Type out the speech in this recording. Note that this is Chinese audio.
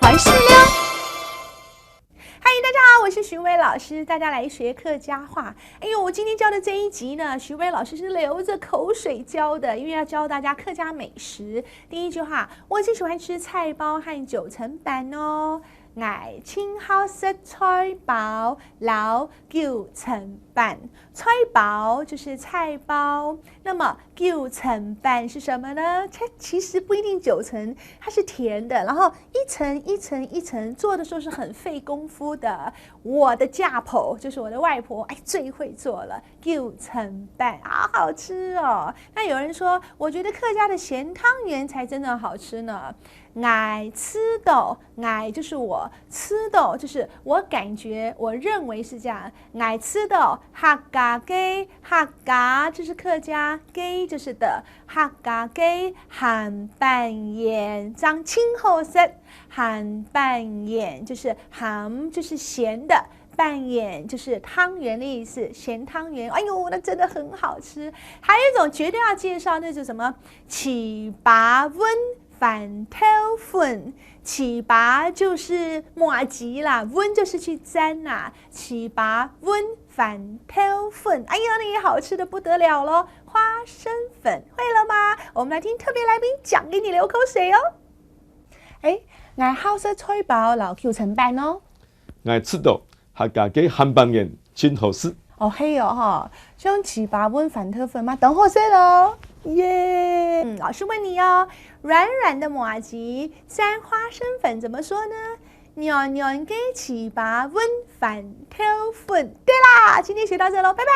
环视溜。嗨，大家好，我是徐薇老师，大家来学客家话。哎呦，我今天教的这一集呢，徐薇老师是流着口水教的，因为要教大家客家美食。第一句话，我最喜欢吃菜包和9层板哦。我清好食菜包，老9层板。菜包就是菜包，那么9层板是什么呢？它其实不一定9层，它是甜的，然后一层一层一层做的时候是很费功夫的。我的家婆就是我的外婆，最会做了9层板，好好吃哦。那有人说，我觉得客家的咸汤圆才真的好吃呢。我吃到，我就是我，吃到就是我感觉，我认为是这样。我吃到客家鸡，客家就是客家，鸡就是的，客家鸡咸拌盐，长青好食。咸拌盐就是咸就是咸的。拌盐就是汤圆的意思，咸汤圆，哎呦，那真的很好吃。还有一种绝对要介绍，那就是什么糍粑温饭头粉。糍粑就是麻糬啦，温就是去沾啦，糍粑温饭头粉，哎呀，那也好吃的不得了咯。花生粉会了吗？我们来听特别来宾讲给你流口水哦。我好食菜包老9层板哦。我吃到客家嘅咸拌盐真好吃。哦嘿哦哈，像糍粑温饭头粉吗？等好食咯，耶！老师问你哦，软软的麻糬沾花生粉怎么说呢？软软嘅糍粑温饭头粉。对啦，今天学到这喽，拜拜。